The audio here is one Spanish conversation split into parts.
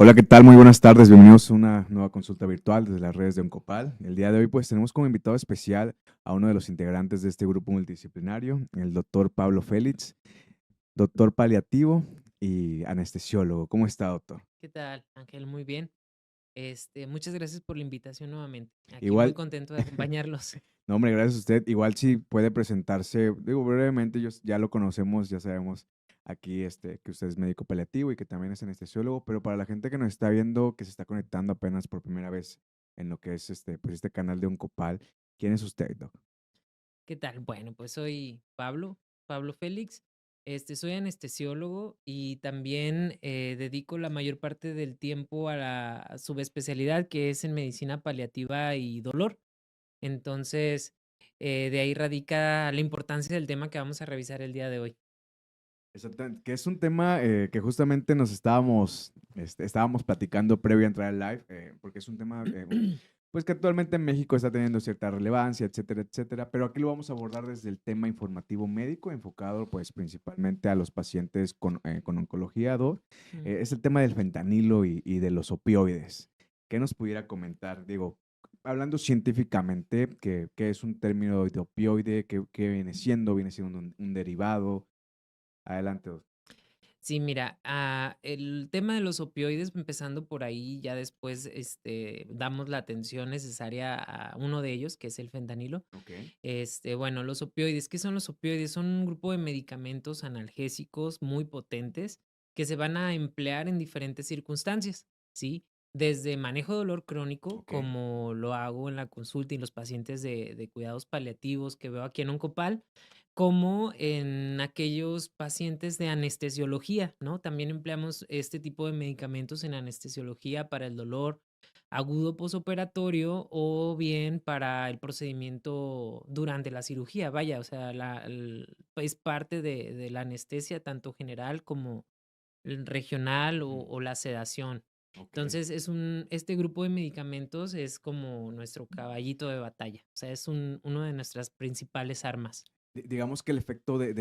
Hola, ¿qué tal? Muy buenas tardes. Bienvenidos a una nueva consulta virtual desde las redes de Oncopal. El día de hoy, pues, tenemos como invitado especial a uno de los integrantes de este grupo multidisciplinario, el doctor Pablo Félix, doctor paliativo y anestesiólogo. ¿Cómo está, doctor? ¿Qué tal, Ángel? Muy bien. Muchas gracias por la invitación nuevamente. Aquí muy Igual, contento de acompañarlos. no, hombre, gracias a usted. Igual si puede presentarse, digo, brevemente, ya lo conocemos, ya sabemos aquí que usted es médico paliativo y que también es anestesiólogo, pero para la gente que nos está viendo, que se está conectando apenas por primera vez en lo que es pues este canal de Oncopal, ¿quién es usted, doc? ¿Qué tal? Bueno, pues soy Pablo Félix. Soy anestesiólogo y también dedico la mayor parte del tiempo a la subespecialidad que es en medicina paliativa y dolor. Entonces, de ahí radica la importancia del tema que vamos a revisar el día de hoy. Exactamente, que es un tema que justamente nos estábamos platicando previo a entrar al live, porque es un tema pues que actualmente en México está teniendo cierta relevancia, etcétera, etcétera, pero aquí lo vamos a abordar desde el tema informativo médico, enfocado pues principalmente a los pacientes con oncología, doc. Mm. Es el tema del fentanilo y de los opioides. ¿Qué nos pudiera comentar? Digo, hablando científicamente, ¿qué es un término de opioide? ¿Qué viene siendo? ¿Viene siendo un derivado? Adelante, doctor. Sí, mira, el tema de los opioides, empezando por ahí, ya después damos la atención necesaria a uno de ellos, que es el fentanilo. Ok, Bueno, los opioides, ¿qué son los opioides? Son un grupo de medicamentos analgésicos muy potentes que se van a emplear en diferentes circunstancias, ¿sí? Desde manejo de dolor crónico, ok, como lo hago en la consulta y los pacientes de cuidados paliativos que veo aquí en Oncopal, como en aquellos pacientes de anestesiología, ¿no? También empleamos este tipo de medicamentos en anestesiología para el dolor agudo posoperatorio o bien para el procedimiento durante la cirugía. Vaya, o sea, es parte de la anestesia, tanto general como regional mm, o la sedación. ok. Entonces, este grupo de medicamentos es como nuestro caballito de batalla, o sea, es uno de nuestras principales armas. Digamos que el efecto ¿qué le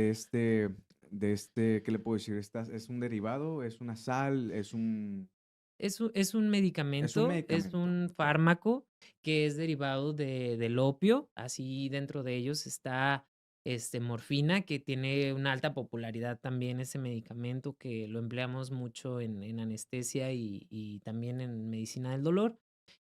puedo decir? ¿Es un derivado? ¿Es una sal? Es un Es un medicamento, es medicamento? un Ok, fármaco que es derivado del opio, así dentro de ellos está, morfina, que tiene una alta popularidad también ese medicamento, que lo empleamos mucho en anestesia y también en medicina del dolor.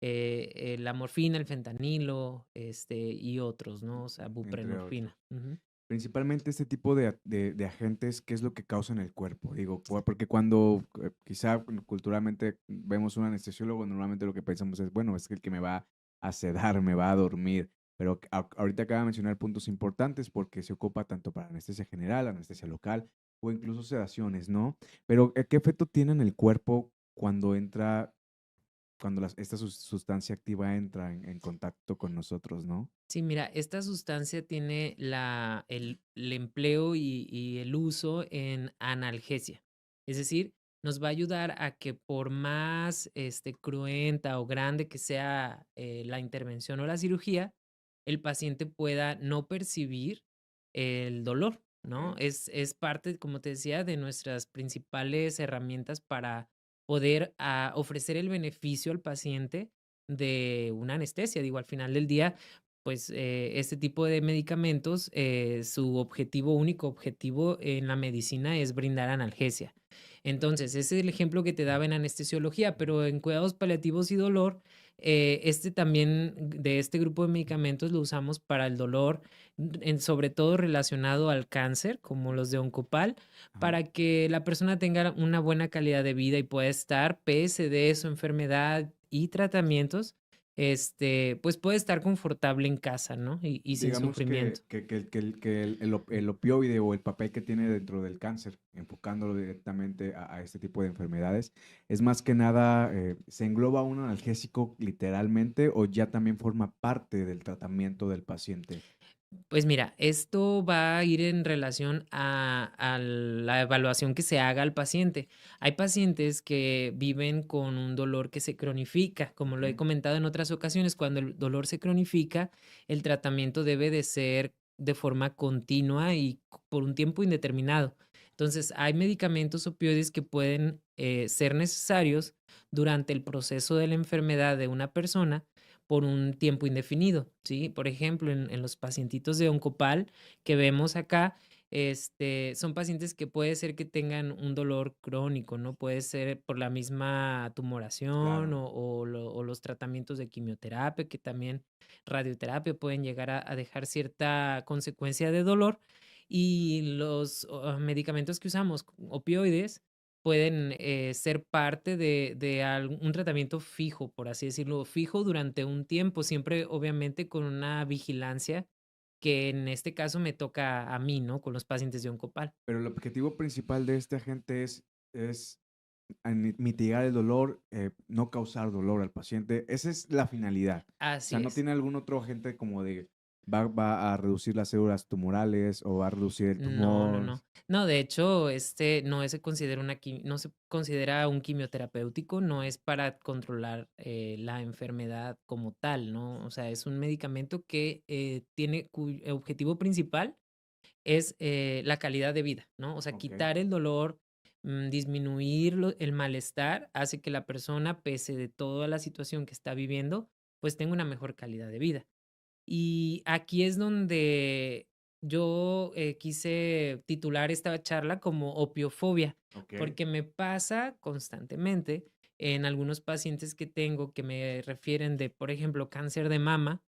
La morfina, el fentanilo, y otros, ¿no? O sea, entre otros. buprenorfina. Ujú. Principalmente este tipo de agentes, ¿qué es lo que causa en el cuerpo? Digo, porque cuando quizá culturalmente vemos un anestesiólogo, normalmente lo que pensamos es, bueno, es que el que me va a sedar, me va a dormir. Pero ahorita acaba de mencionar puntos importantes porque se ocupa tanto para anestesia general, anestesia local o incluso sedaciones, ¿no? Pero ¿qué efecto tiene en el cuerpo cuando esta sustancia activa entra en contacto con nosotros, ¿no? Sí, mira, esta sustancia tiene el empleo y el uso en analgesia. Es decir, nos va a ayudar a que por más cruenta o grande que sea la intervención o la cirugía, el paciente pueda no percibir el dolor, Ok, ¿no? Es parte, como te decía, de nuestras principales herramientas para poder ofrecer el beneficio al paciente de una anestesia. Digo, al final del día pues, este tipo de medicamentos, su único objetivo en la medicina es brindar analgesia. Entonces, ese es el ejemplo que te daba en anestesiología, pero en cuidados paliativos y dolor, también de este grupo de medicamentos lo usamos para el dolor, sobre todo relacionado al cáncer, como los de Oncopal, ajá. para que la persona tenga una buena calidad de vida y pueda estar, pese de su enfermedad y tratamientos, pues puede estar confortable en casa, ¿no? Y sin Digamos sufrimiento. el opioide o el papel que tiene dentro del cáncer, enfocándolo directamente a este tipo de enfermedades, es más que nada, ¿se engloba un analgésico literalmente o ya también forma parte del tratamiento del paciente? Pues mira, esto va a ir en relación a la evaluación que se haga al paciente. Hay pacientes que viven con un dolor que se cronifica, como Ok, lo he comentado en otras ocasiones, cuando el dolor se cronifica, el tratamiento debe de ser de forma continua y por un tiempo indeterminado. Entonces, hay medicamentos opioides que pueden ser necesarios durante el proceso de la enfermedad de una persona por un tiempo indefinido, ¿sí? Por ejemplo, en los pacientitos de Oncopal que vemos acá, son pacientes que puede ser que tengan un dolor crónico, ¿no? Puede ser por la misma tumoración Claro. o los tratamientos de quimioterapia, que también radioterapia pueden llegar a dejar cierta consecuencia de dolor. Y los medicamentos que usamos, opioides, pueden ser parte de un tratamiento fijo, por así decirlo, fijo durante un tiempo, siempre obviamente con una vigilancia que en este caso me toca a mí, ¿no? Con los pacientes de Oncopal. Pero el objetivo principal de este agente es mitigar el dolor, no causar dolor al paciente. Esa es la finalidad. O sea, Así no es. tiene algún otro agente como de va a reducir las células tumorales o va a reducir el No, no, tumor. no. No, de hecho, no se considera no se considera un quimioterapéutico, no es para controlar la enfermedad como tal, ¿no? O sea, es un medicamento que tiene cuyo objetivo principal es la calidad de vida, ¿no? O sea, Ok. quitar el dolor, disminuir el malestar, hace que la persona, pese de toda la situación que está viviendo, pues tenga una mejor calidad de vida. Y aquí es donde yo quise titular esta charla como opiofobia, Ok. porque me pasa constantemente en algunos pacientes que tengo que me refieren de, por ejemplo, cáncer de mama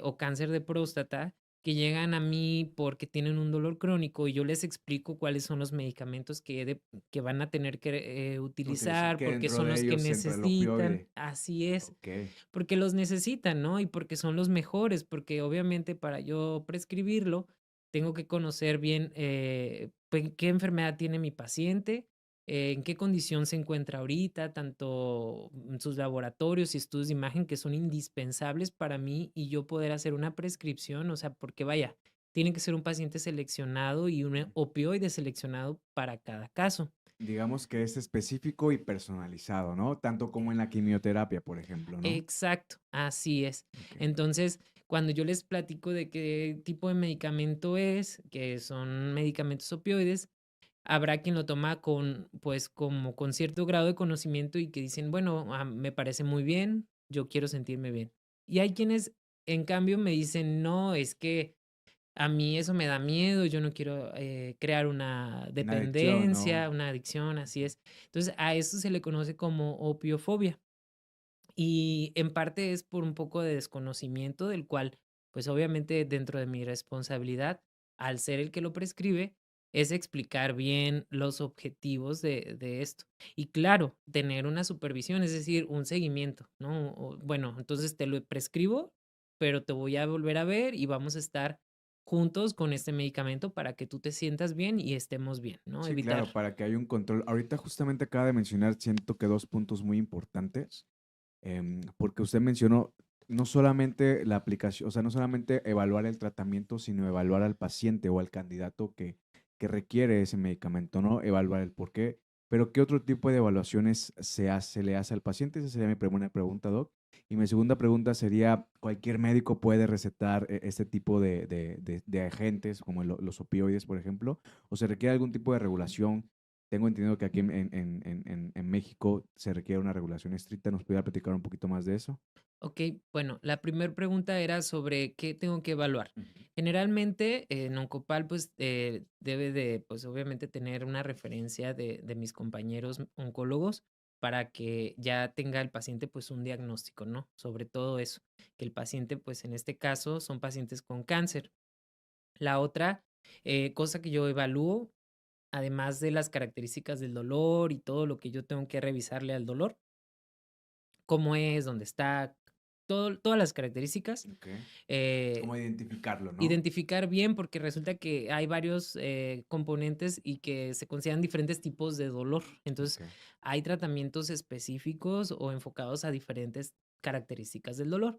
o cáncer de próstata, que llegan a mí porque tienen un dolor crónico y yo les explico cuáles son los medicamentos que van a tener que Utilizar utilizar, que porque dentro son de los que ellos entra el necesitan. opioide. Así es, Ok. porque los necesitan, ¿no? Y porque son los mejores, porque obviamente para yo prescribirlo, tengo que conocer bien qué enfermedad tiene mi paciente, en qué condición se encuentra ahorita, tanto sus laboratorios y estudios de imagen que son indispensables para mí y yo poder hacer una prescripción, o sea, porque vaya, tiene que ser un paciente seleccionado y un opioide seleccionado para cada caso. Digamos que es específico y personalizado, ¿no? Tanto como en la quimioterapia, por ejemplo, ¿no? Exacto, así es. Ok. Entonces, cuando yo les platico de qué tipo de medicamento es, que son medicamentos opioides, habrá quien lo toma con, pues, como con cierto grado de conocimiento y que dicen, bueno, me parece muy bien, yo quiero sentirme bien. Y hay quienes, en cambio, me dicen, no, es que a mí eso me da miedo, yo no quiero crear una Una adicción, dependencia, ¿no? una adicción, así Ujú. es. Entonces, a eso se le conoce como opiofobia. Y en parte es por un poco de desconocimiento del cual, pues obviamente dentro de mi responsabilidad, al ser el que lo prescribe, es explicar bien los objetivos de esto. Y claro, tener una supervisión, es decir, un seguimiento, ¿no? Bueno, entonces te lo prescribo, pero te voy a volver a ver y vamos a estar juntos con este medicamento para que tú te sientas bien y estemos bien, ¿no? Sí, claro, Evitar. para que haya un control. Ahorita justamente acaba de mencionar, siento que dos puntos muy importantes, porque usted mencionó no solamente la aplicación, o sea, no solamente evaluar el tratamiento, sino evaluar al paciente o al candidato que requiere ese medicamento, ¿no? Evaluar el por qué. Pero ¿qué otro tipo de evaluaciones le hace al paciente? Esa sería mi primera pregunta, Doc. Y mi segunda pregunta sería, ¿cualquier médico puede recetar este tipo de agentes, como los opioides, por ejemplo? ¿O se requiere algún tipo de regulación? Tengo entendido que aquí en México se requiere una regulación estricta. ¿Nos pudiera platicar un poquito más de eso? Ok, bueno, la primera pregunta era sobre qué tengo que evaluar. Ujú. Generalmente, en Oncopal, pues debe de, pues obviamente tener una referencia de mis compañeros oncólogos para que ya tenga el paciente pues un diagnóstico, ¿no? Sobre todo eso, que el paciente pues en este caso son pacientes con cáncer. La otra cosa que yo evalúo, además de las características del dolor y todo lo que yo tengo que revisarle al dolor, cómo es, dónde está, todas las características. Ok. eh, ¿Cómo identificarlo, no? Identificar bien, porque resulta que hay varios componentes y que se consideran diferentes tipos de dolor. Entonces, Ok. hay tratamientos específicos o enfocados a diferentes características del dolor.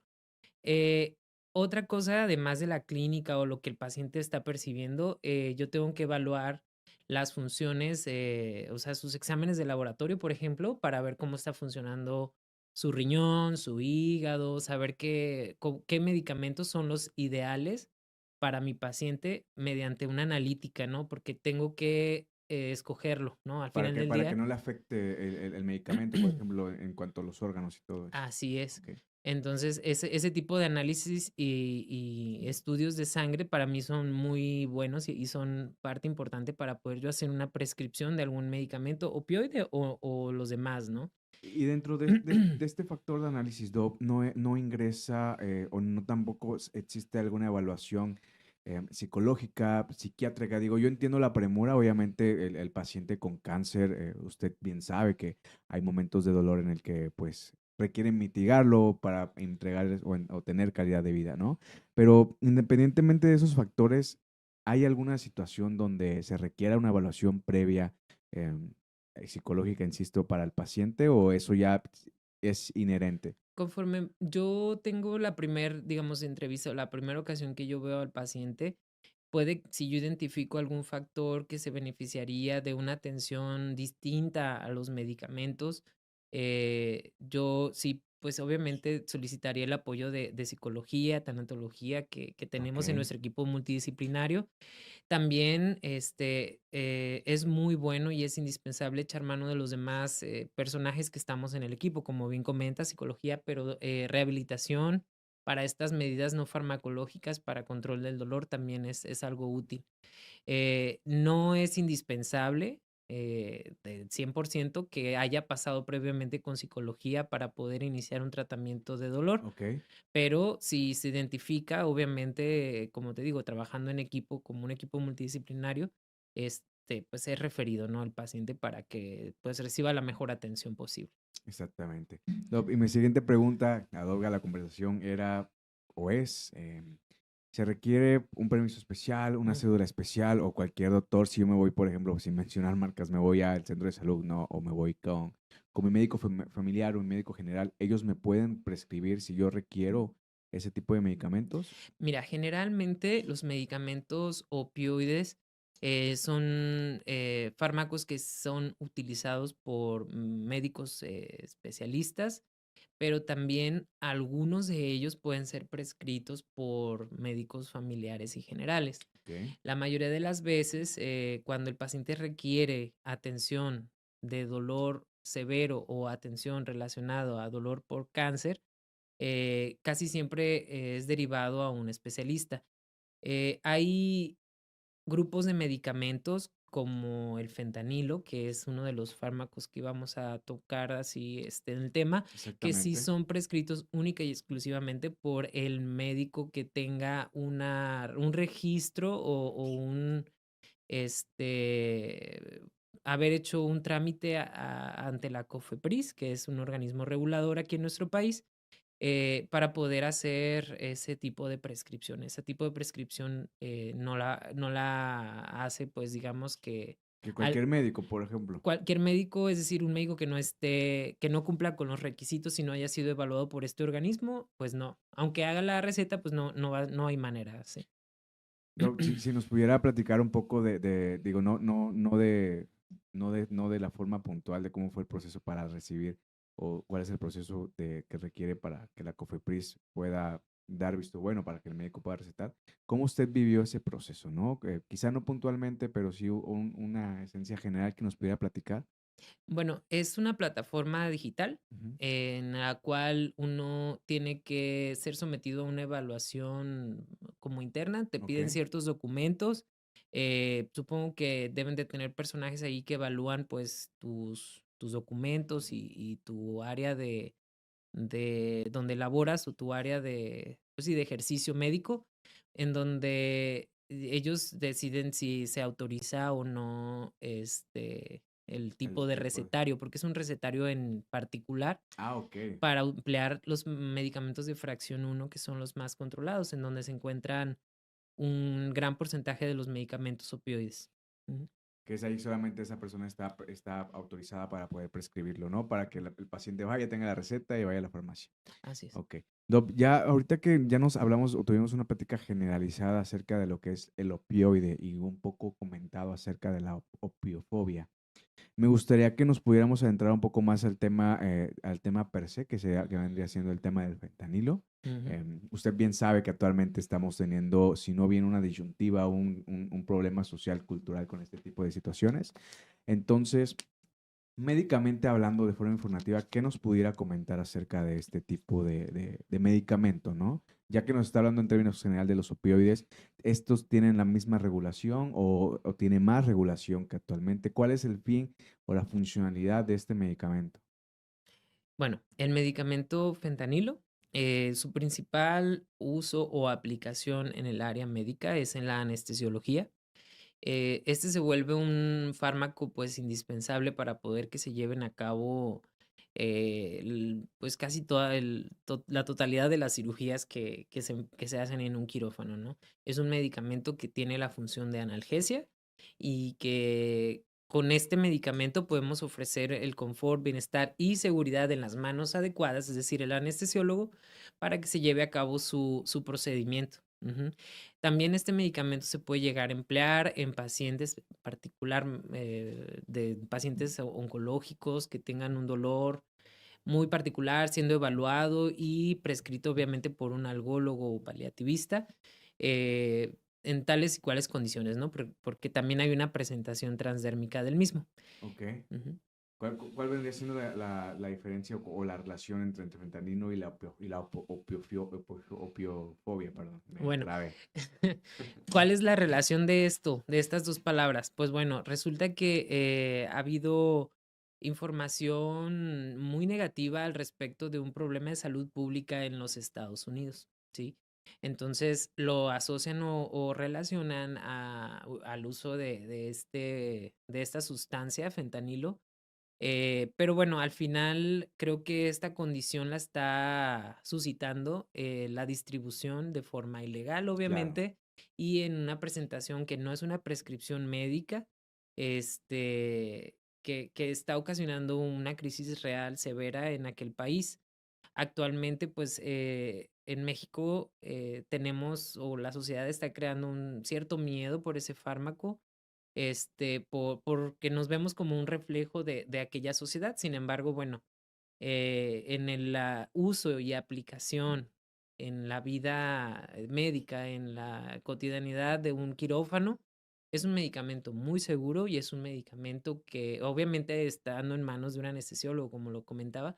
Eh, Otra cosa, además de la clínica o lo que el paciente está percibiendo, yo tengo que evaluar las funciones, o sea, sus exámenes de laboratorio, por ejemplo, para ver cómo está funcionando su riñón, su hígado, saber qué medicamentos son los ideales para mi paciente mediante una analítica, ¿no? Porque tengo que escogerlo, ¿no? Al final del Para que día. no le afecte el medicamento, por ejemplo, en cuanto a los órganos y todo eso. Así es. Okey. Entonces, ese tipo de análisis y estudios de sangre para mí son muy buenos y son parte importante para poder yo hacer una prescripción de algún medicamento opioide o los demás, ¿no? Y dentro de este factor de análisis DOP, no ingresa, o no tampoco existe alguna evaluación, psicológica, psiquiátrica. Digo, yo entiendo la premura, obviamente, el paciente con cáncer, usted bien sabe que hay momentos de dolor en el que, pues, requieren mitigarlo para entregar o tener calidad de vida, ¿no? Pero independientemente de esos factores, ¿hay alguna situación donde se requiera una evaluación previa, em, psicológica, insisto, para el paciente o eso ya es inherente? Conforme yo tengo la primer, digamos, entrevista o la primera ocasión que yo veo al paciente, puede, si yo identifico algún factor que se beneficiaría de una atención distinta a los medicamentos, yo sí, pues obviamente solicitaría el apoyo de psicología, tanatología que tenemos en Okey, nuestro equipo multidisciplinario. También, es muy bueno y es indispensable echar mano de los demás, personajes que estamos en el equipo, como bien comentas, psicología, pero, rehabilitación para estas medidas no farmacológicas para control del dolor también es algo útil. No es indispensable, del 100% que haya pasado previamente con psicología para poder iniciar un tratamiento de dolor. okey, Pero si se identifica, obviamente, como te digo, trabajando en equipo, como un equipo multidisciplinario, pues es referido, ¿no? Al paciente para que pues reciba la mejor atención posible. exactamente. No, y mi siguiente pregunta, ad hoc a la conversación, era o es, ¿se requiere un permiso especial, una Mm. cédula especial o cualquier doctor? Si yo me voy, por ejemplo, sin mencionar marcas, me voy al centro de salud, ¿no? O me voy con mi médico familiar o mi médico general, ¿ellos me pueden prescribir si yo requiero ese tipo de medicamentos? Mira, generalmente los medicamentos opioides son fármacos que son utilizados por médicos especialistas, pero también algunos de ellos pueden ser prescritos por médicos familiares y generales. Okey, La mayoría de las veces, cuando el paciente requiere atención de dolor severo o atención relacionado a dolor por cáncer, casi siempre es derivado a un especialista. Hay grupos de medicamentos como el fentanilo, que es uno de los fármacos que vamos a tocar así en el tema, que sí exactamente. son prescritos única y exclusivamente por el médico que tenga un registro o un, este, haber hecho un trámite ante la COFEPRIS, que es un organismo regulador aquí en nuestro país, para poder hacer ese tipo de prescripción. Ese tipo de prescripción no la hace, pues digamos que Que al, cualquier médico, por ejemplo. cualquier médico, es decir, un médico que no esté, que no cumpla con los requisitos y no haya sido evaluado por este organismo, pues no. Aunque haga la receta, pues no hay manera, sí. No, si nos pudiera platicar un poco digo, no de la forma puntual de cómo fue el proceso para recibir o cuál es el proceso que requiere para que la COFEPRIS pueda dar visto bueno para que el médico pueda recetar. ¿Cómo usted vivió ese proceso, no? Quizá no puntualmente, pero sí una esencia general que nos pudiera platicar. Bueno, es una plataforma digital Ujú. en la cual uno tiene que ser sometido a una evaluación como interna, te Ok, piden ciertos documentos, supongo que deben de tener personajes ahí que evalúan pues tus documentos y tu área de donde laboras o tu área de, pues sí, de ejercicio médico, en donde ellos deciden si se autoriza o no el tipo el de tipo de... recetario, porque es un recetario en particular Ah, ok. para emplear los medicamentos de fracción uno que son los más controlados, en donde se encuentran un gran porcentaje de los medicamentos opioides. Ujú, Que es ahí solamente esa persona está autorizada para poder prescribirlo, ¿no? Para que el paciente vaya, tenga la receta y vaya a la farmacia. así es. Ok. Doc, ya ahorita que ya nos hablamos o tuvimos una plática generalizada acerca de lo que es el opioide y un poco comentado acerca de la opiofobia. Me gustaría que nos pudiéramos adentrar un poco más al tema per se, que vendría siendo el tema del fentanilo. Ujú. Usted bien sabe que actualmente estamos teniendo, si no bien una disyuntiva, un problema social, cultural con este tipo de situaciones. Entonces, médicamente hablando de forma informativa, ¿qué nos pudiera comentar acerca de este tipo de medicamento, ¿no? Ya que nos está hablando en términos general de los opioides, ¿estos tienen la misma regulación o tiene más regulación que actualmente? ¿Cuál es el fin o la funcionalidad de este medicamento? Bueno, el medicamento fentanilo, su principal uso o aplicación en el área médica es en la anestesiología. Este se vuelve un fármaco, pues, indispensable para poder que se lleven a cabo, pues, casi toda la totalidad de las cirugías que se hacen en un quirófano, ¿no? Es un medicamento que tiene la función de analgesia y que con este medicamento podemos ofrecer el confort, bienestar y seguridad en las manos adecuadas, es decir, el anestesiólogo, para que se lleve a cabo su procedimiento. Ujú. También este medicamento se puede llegar a emplear en pacientes particular, de pacientes oncológicos que tengan un dolor muy particular, siendo evaluado y prescrito obviamente por un algólogo o paliativista, en tales y cuales condiciones, ¿no? Porque también hay una presentación transdérmica del mismo. Ok. Ujú. ¿Cuál vendría siendo la diferencia o la relación entre fentanilo y opiofobia? Perdón, me Bueno, trabé. ¿cuál es la relación de esto, de estas 2 palabras? Pues bueno, resulta que, ha habido información muy negativa al respecto de un problema de salud pública en los Estados Unidos, ¿sí? Entonces, lo asocian o relacionan al uso de esta sustancia, fentanilo, pero bueno, al final creo que esta condición la está suscitando, la distribución de forma ilegal, Claro, obviamente, y en una presentación que no es una prescripción médica, que está ocasionando una crisis real severa en aquel país. Actualmente, pues, en México, tenemos, o la sociedad está creando un cierto miedo por ese fármaco, porque nos vemos como un reflejo de aquella sociedad. Sin embargo, bueno, en el uso y aplicación en la vida médica, en la cotidianidad de un quirófano, es un medicamento muy seguro y es un medicamento que obviamente estando en manos de un anestesiólogo, como lo comentaba,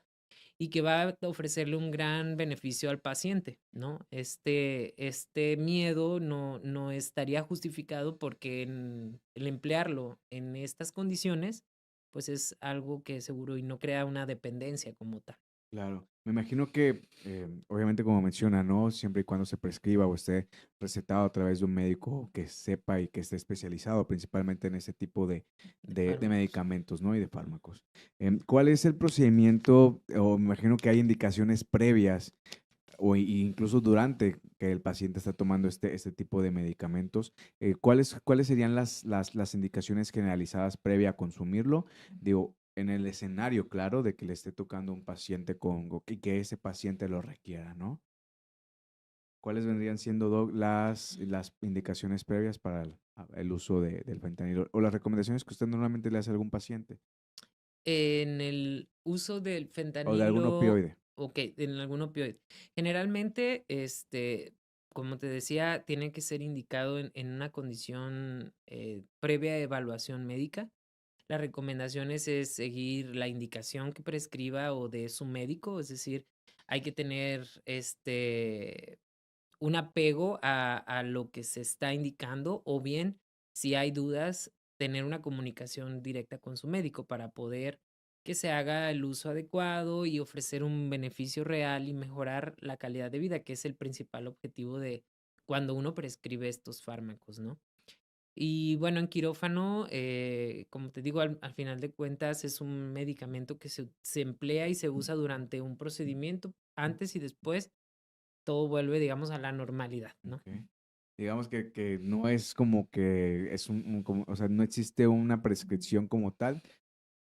y que va a ofrecerle un gran beneficio al paciente, ¿no? Este miedo no estaría justificado porque el emplearlo en estas condiciones, pues es algo que es seguro y no crea una dependencia como tal. claro. Me imagino que, obviamente, como menciona, ¿no? Siempre y cuando se prescriba o esté recetado a través de un médico que sepa y que esté especializado principalmente en ese tipo De de fármacos. medicamentos, ¿no? Y de fármacos. ¿Cuál es el procedimiento? O me imagino que hay indicaciones previas incluso durante que el paciente está tomando este tipo de medicamentos, ¿cuáles serían las indicaciones generalizadas previa a consumirlo? Digo, en el escenario, claro, de que le esté tocando un paciente y que ese paciente lo requiera, ¿no? ¿Cuáles vendrían siendo las indicaciones previas para el uso del fentanilo o las recomendaciones que usted normalmente le hace a algún paciente En el uso del o de algún fentanilo, opioide? okey, en algún opioide. Generalmente, como te decía, tiene que ser indicado en una condición, previa evaluación médica. Las recomendaciones es seguir la indicación que prescriba o de su médico, es decir, hay que tener, un apego a lo que se está indicando, o bien, si hay dudas, tener una comunicación directa con su médico para poder que se haga el uso adecuado y ofrecer un beneficio real y mejorar la calidad de vida, que es el principal objetivo de cuando uno prescribe estos fármacos, ¿no? Y bueno, en quirófano, como te digo, al final de cuentas es un medicamento que se emplea y se usa durante un procedimiento, antes y después todo vuelve, digamos, a la normalidad, ¿no? Ok. Digamos que no es como que es o sea, no existe una prescripción como tal,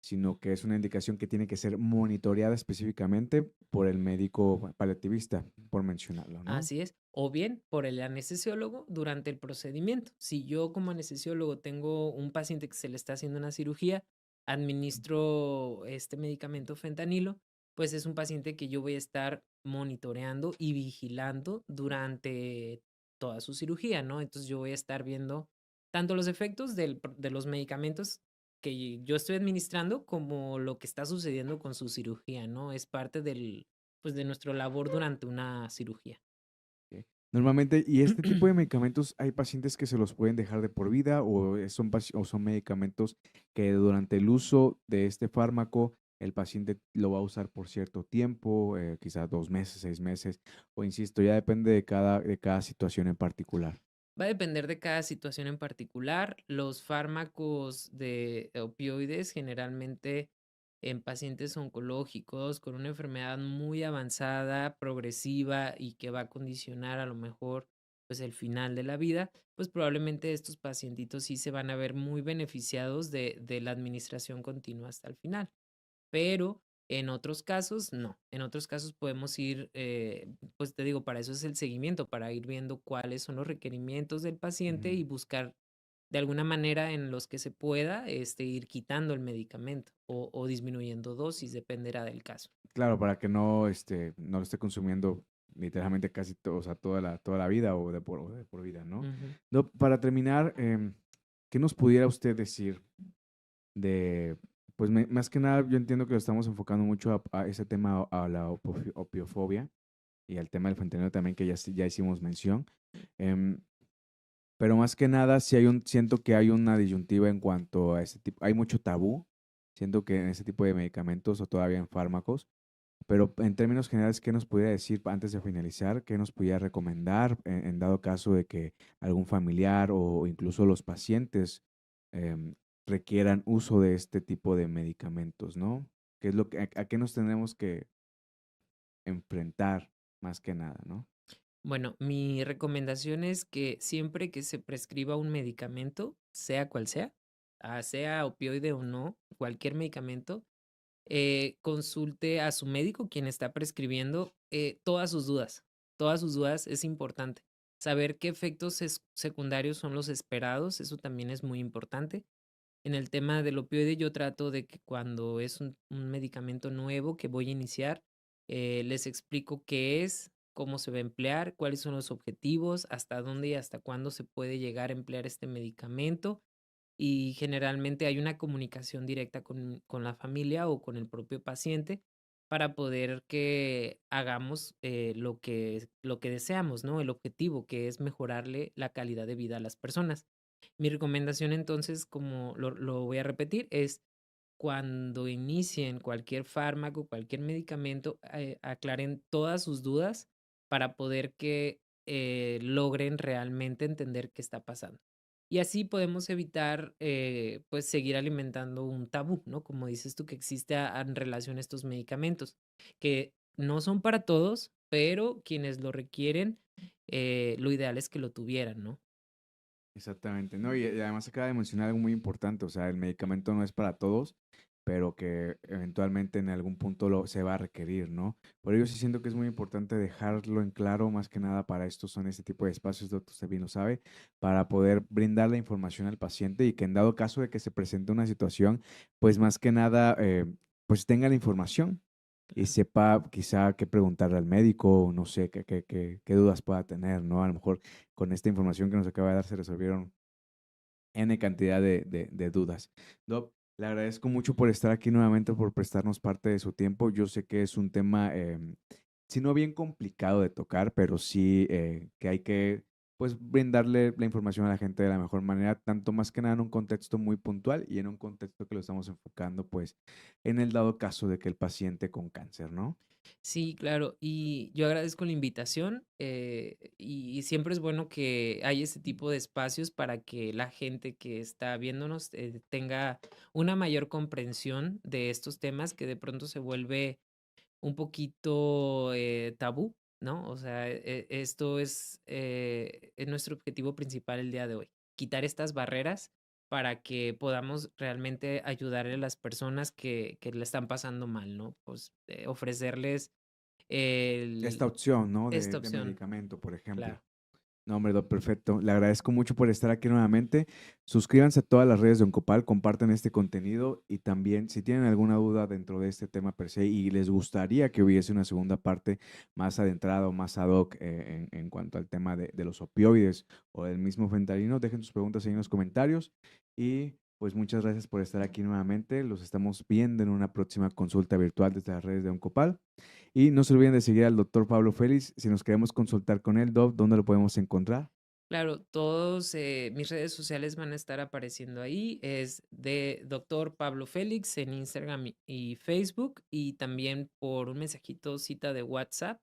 sino que es una indicación que tiene que ser monitoreada específicamente por el médico paliativista, por mencionarlo, ¿no? Así es. O bien por el anestesiólogo durante el procedimiento. Si yo como anestesiólogo tengo un paciente que se le está haciendo una cirugía, administro este medicamento fentanilo, pues es un paciente que yo voy a estar monitoreando y vigilando durante toda su cirugía, ¿no? Entonces yo voy a estar viendo tanto los efectos de los medicamentos que yo estoy administrando como lo que está sucediendo con su cirugía, ¿no? Es parte pues de nuestra labor durante una cirugía. Ok. Normalmente, ¿y este tipo de medicamentos hay pacientes que se los pueden dejar de por vida o o son medicamentos que durante el uso de este fármaco el paciente lo va a usar por cierto tiempo, quizás 2 meses, 6 meses, o insisto, ya depende de cada situación en particular? Va a depender de cada situación en particular. Los fármacos de opioides generalmente en pacientes oncológicos con una enfermedad muy avanzada, progresiva y que va a condicionar a lo mejor pues el final de la vida, pues probablemente estos pacientitos sí se van a ver muy beneficiados de la administración continua hasta el final. Pero en otros casos, no. En otros casos podemos ir, pues te digo, para eso es el seguimiento, para ir viendo cuáles son los requerimientos del paciente y Ujú. buscar de alguna manera en los que se pueda, ir quitando el medicamento o disminuyendo dosis, dependerá del caso. Claro, para que no, no lo esté consumiendo literalmente casi o sea, toda la vida o de por vida, ¿no? Ujú. No, para terminar, ¿qué nos pudiera usted decir de, pues más que nada, yo entiendo que lo estamos enfocando mucho a ese tema, a la opiofobia y al tema del fentanilo también, que ya hicimos mención. em, pero más que nada, sí siento que hay una disyuntiva en cuanto a ese tipo, hay mucho tabú, siento que en ese tipo de medicamentos o todavía en fármacos, pero en términos generales, ¿qué nos pudiera decir antes de finalizar? ¿Qué nos pudiera recomendar en dado caso de que algún familiar o incluso los pacientes em, requieran uso de este tipo de medicamentos, ¿no? ¿Qué es a qué nos tenemos que enfrentar más que nada, ¿no? Bueno, mi recomendación es que siempre que se prescriba un medicamento, sea cual sea, sea opioide o no, cualquier medicamento, consulte a su médico, quien está prescribiendo, todas sus dudas. Todas sus dudas es importante. Saber qué efectos secundarios son los esperados, eso también es muy importante. En el tema del opioide, yo trato de que cuando es un medicamento nuevo que voy a iniciar, les explico qué es, cómo se va a emplear, cuáles son los objetivos, hasta dónde y hasta cuándo se puede llegar a emplear este medicamento y generalmente hay una comunicación directa con la familia o con el propio paciente para poder que hagamos lo que deseamos, ¿no? El objetivo, que es mejorarle la calidad de vida a las personas. Mi recomendación entonces, como lo voy a repetir, es cuando inicien cualquier fármaco, cualquier medicamento, aclaren todas sus dudas para poder que logren realmente entender qué está pasando. Y así podemos evitar, pues, seguir alimentando un tabú, ¿no? Como dices tú, que existe en relación a estos medicamentos, que no son para todos, pero quienes lo requieren, lo ideal es que lo tuvieran, ¿no? Exactamente, ¿no? Y además acaba de mencionar algo muy importante, o sea, el medicamento no es para todos, pero que eventualmente en algún punto se va a requerir, ¿no? Por ello sí siento que es muy importante dejarlo en claro, más que nada para estos son este tipo de espacios, doctor, usted bien lo sabe, para poder brindar la información al paciente y que en dado caso de que se presente una situación, pues más que nada, pues tenga la información y Claro. sepa quizá qué preguntarle al médico, no sé, qué dudas pueda tener, ¿no? A lo mejor con esta información que nos acaba de dar se resolvieron N cantidad de dudas. Doc, le agradezco mucho por estar aquí nuevamente, por prestarnos parte de su tiempo. Yo sé que es un tema, si no bien complicado de tocar, pero sí que hay que pues brindarle la información a la gente de la mejor manera, tanto más que nada en un contexto muy puntual y en un contexto que lo estamos enfocando pues en el dado caso de que el paciente con cáncer, ¿no? Sí, claro. Y yo agradezco la invitación, y siempre es bueno que hay ese tipo de espacios para que la gente que está viéndonos, tenga una mayor comprensión de estos temas que de pronto se vuelve un poquito, tabú, ¿no? O sea, esto es nuestro objetivo principal el día de hoy, quitar estas barreras para que podamos realmente ayudarle a las personas que la están pasando mal, ¿no? Pues, ofrecerles Esta el opción, ¿no? esta De opción, medicamento, por ejemplo. claro. No, hombre, Doc, perfecto. Le agradezco mucho por estar aquí nuevamente. Suscríbanse a todas las redes de Oncopal, compartan este contenido y también si tienen alguna duda dentro de este tema per se y les gustaría que hubiese una segunda parte más adentrada o más ad hoc en cuanto al tema de los opioides o del mismo fentanilo, dejen sus preguntas ahí en los comentarios y pues muchas gracias por estar aquí nuevamente. Los estamos viendo en una próxima consulta virtual desde las redes de Oncopal. Y no se olviden de seguir al doctor Pablo Félix. Si nos queremos consultar con él, Doc, ¿dónde lo podemos encontrar? Claro, todos mis redes sociales van a estar apareciendo ahí. Es de Doctor Pablo Félix en Instagram y Facebook. Y también por un mensajito, cita de WhatsApp,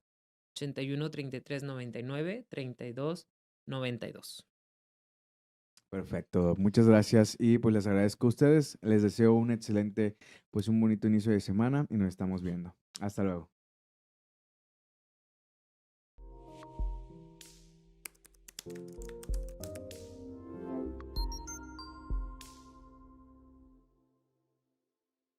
81 33 99 32 92. Perfecto, Doc. Muchas gracias y pues les agradezco a ustedes. Les deseo un excelente, pues un bonito inicio de semana y nos estamos viendo. Hasta luego.